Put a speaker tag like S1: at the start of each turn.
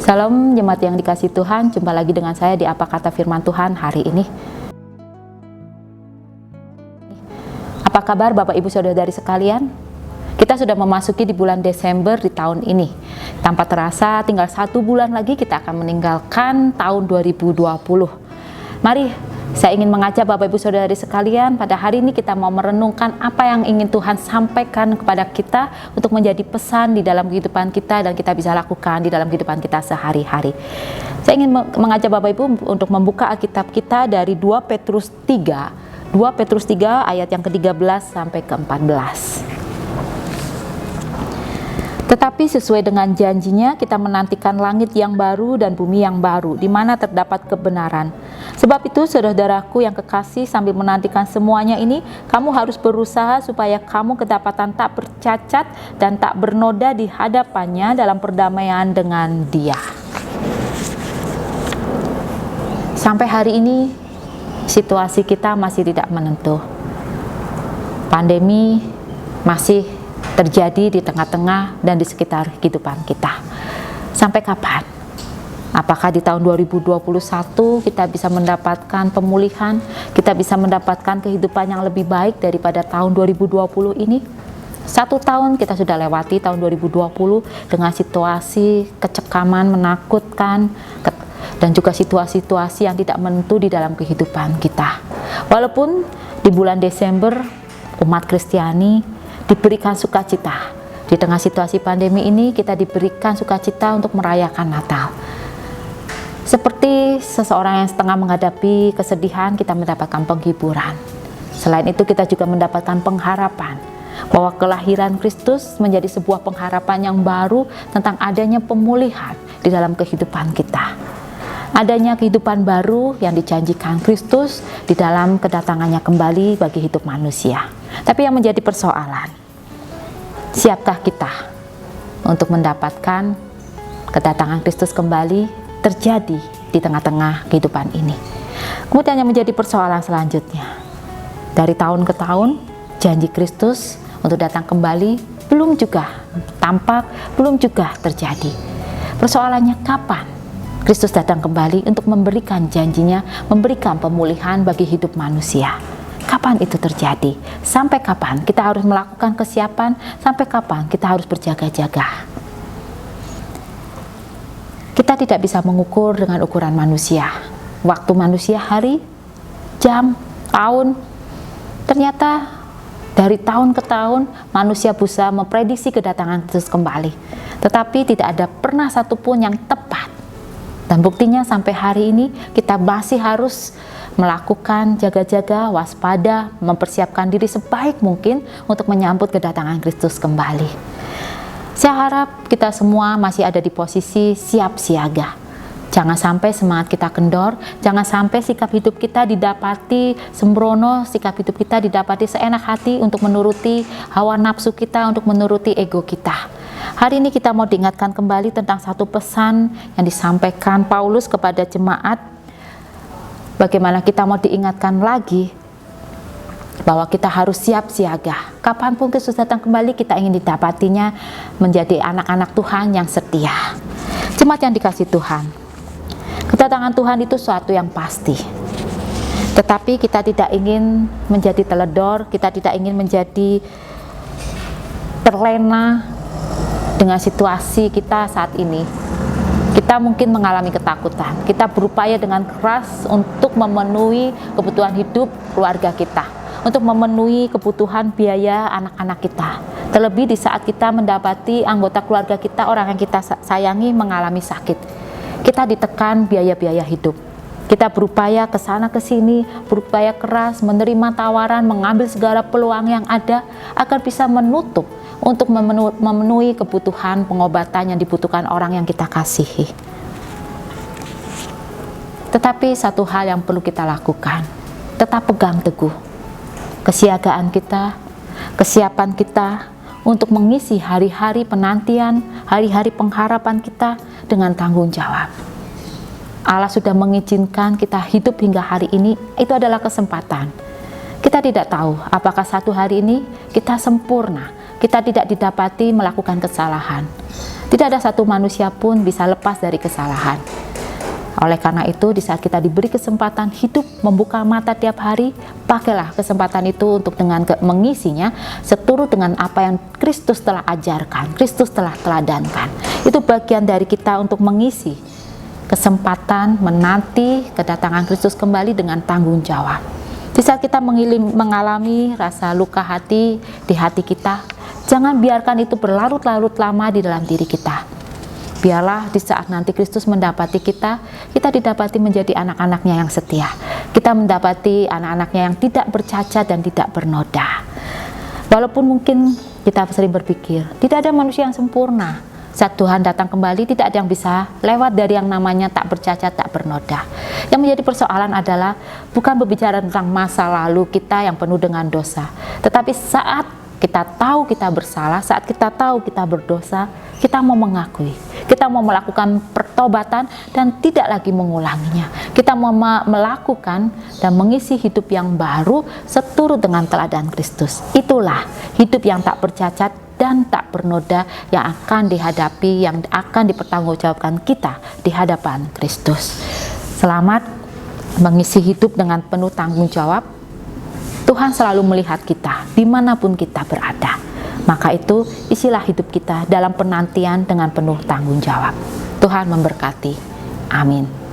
S1: Salam jemaat yang dikasih Tuhan, jumpa lagi dengan saya di Apa Kata Firman Tuhan hari ini. Apa kabar Bapak Ibu Saudara-saudari sekalian? Kita sudah memasuki di bulan Desember di tahun ini. Tanpa terasa tinggal 1 bulan lagi kita akan meninggalkan tahun 2020. Mari, saya ingin mengajak Bapak Ibu Saudara-saudari sekalian, pada hari ini kita mau merenungkan apa yang ingin Tuhan sampaikan kepada kita untuk menjadi pesan di dalam kehidupan kita dan kita bisa lakukan di dalam kehidupan kita sehari-hari. Saya ingin mengajak Bapak Ibu untuk membuka Alkitab kita dari 2 Petrus 3 ayat yang ke-13 sampai ke-14. Tetapi sesuai dengan janjinya kita menantikan langit yang baru dan bumi yang baru di mana terdapat kebenaran. Sebab itu saudara-saudaraku yang kekasih, sambil menantikan semuanya ini, kamu harus berusaha supaya kamu kedapatan tak bercacat dan tak bernoda di hadapannya dalam perdamaian dengan Dia. Sampai hari ini situasi kita masih tidak menentu. Pandemi masih terjadi di tengah-tengah dan di sekitar kehidupan kita. Sampai kapan? Apakah di tahun 2021 kita bisa mendapatkan pemulihan, kita bisa mendapatkan kehidupan yang lebih baik daripada tahun 2020 ini? 1 tahun kita sudah lewati tahun 2020 dengan situasi kecekaman, menakutkan, dan juga situasi-situasi yang tidak menentu di dalam kehidupan kita. Walaupun di bulan Desember umat Kristiani diberikan sukacita. Di tengah situasi pandemi ini kita diberikan sukacita untuk merayakan Natal. Seperti seseorang yang setengah menghadapi kesedihan, kita mendapatkan penghiburan. Selain itu kita juga mendapatkan pengharapan bahwa kelahiran Kristus menjadi sebuah pengharapan yang baru tentang adanya pemulihan di dalam kehidupan kita. Adanya kehidupan baru yang dijanjikan Kristus di dalam kedatangannya kembali bagi hidup manusia. Tapi yang menjadi persoalan, siapkah kita untuk mendapatkan kedatangan Kristus kembali terjadi di tengah-tengah kehidupan ini? Kemudian yang menjadi persoalan selanjutnya, dari tahun ke tahun janji Kristus untuk datang kembali belum juga tampak, belum juga terjadi. Persoalannya kapan Kristus datang kembali untuk memberikan janjinya, memberikan pemulihan bagi hidup manusia? Kapan itu terjadi? Sampai kapan kita harus melakukan kesiapan? Sampai kapan kita harus berjaga-jaga? Kita tidak bisa mengukur dengan ukuran manusia. Waktu manusia hari, jam, tahun. Ternyata dari tahun ke tahun manusia berusaha memprediksi kedatangan Kristus kembali. Tetapi tidak ada pernah satupun yang tepat. Dan buktinya sampai hari ini kita masih harus melakukan jaga-jaga, waspada, mempersiapkan diri sebaik mungkin untuk menyambut kedatangan Kristus kembali. Saya harap kita semua masih ada di posisi siap siaga. Jangan sampai semangat kita kendor, jangan sampai sikap hidup kita didapati sembrono, sikap hidup kita didapati seenak hati untuk menuruti hawa nafsu kita, untuk menuruti ego kita. Hari ini kita mau diingatkan kembali tentang satu pesan yang disampaikan Paulus kepada jemaat. Bagaimana kita mau diingatkan lagi bahwa kita harus siap siaga. Kapanpun Kristus datang kembali, kita ingin didapatinya menjadi anak-anak Tuhan yang setia. Jemaat yang dikasih Tuhan, kedatangan Tuhan itu suatu yang pasti. Tetapi kita tidak ingin menjadi teledor, kita tidak ingin menjadi terlena dengan situasi kita saat ini. Kita mungkin mengalami ketakutan. Kita berupaya dengan keras untuk memenuhi kebutuhan hidup keluarga kita, untuk memenuhi kebutuhan biaya anak-anak kita. Terlebih di saat kita mendapati anggota keluarga kita, orang yang kita sayangi mengalami sakit. Kita ditekan biaya-biaya hidup. Kita berupaya ke sana ke sini, berupaya keras menerima tawaran, mengambil segala peluang yang ada agar bisa menutup untuk memenuhi kebutuhan pengobatan yang dibutuhkan orang yang kita kasihi. Tetapi satu hal yang perlu kita lakukan, tetap pegang teguh kesiagaan kita, kesiapan kita untuk mengisi hari-hari penantian, hari-hari pengharapan kita dengan tanggung jawab. Allah sudah mengizinkan kita hidup hingga hari ini, itu adalah kesempatan. Kita tidak tahu apakah satu hari ini kita sempurna, kita tidak didapati melakukan kesalahan. Tidak ada satu manusia pun bisa lepas dari kesalahan. Oleh karena itu, di saat kita diberi kesempatan hidup membuka mata tiap hari, pakailah kesempatan itu untuk mengisinya seturut dengan apa yang Kristus telah ajarkan, Kristus telah teladankan. Itu bagian dari kita untuk mengisi kesempatan menanti kedatangan Kristus kembali dengan tanggung jawab. Di saat kita mengalami rasa luka hati di hati kita, jangan biarkan itu berlarut-larut lama di dalam diri kita. Biarlah di saat nanti Kristus mendapati kita, kita didapati menjadi anak-anaknya yang setia. Kita mendapati anak-anaknya yang tidak bercacat dan tidak bernoda. Walaupun mungkin kita sering berpikir, tidak ada manusia yang sempurna. Saat Tuhan datang kembali, tidak ada yang bisa lewat dari yang namanya tak bercacat, tak bernoda. Yang menjadi persoalan adalah bukan berbicara tentang masa lalu kita yang penuh dengan dosa, tetapi saat kita tahu kita bersalah, saat kita tahu kita berdosa, kita mau mengakui, kita mau melakukan pertobatan dan tidak lagi mengulanginya. Kita mau melakukan dan mengisi hidup yang baru seturut dengan teladan Kristus. Itulah hidup yang tak bercacat dan tak bernoda yang akan dihadapi, yang akan dipertanggungjawabkan kita di hadapan Kristus. Selamat mengisi hidup dengan penuh tanggung jawab. Tuhan selalu melihat kita dimanapun kita berada. Maka itu isilah hidup kita dalam penantian dengan penuh tanggung jawab. Tuhan memberkati. Amin.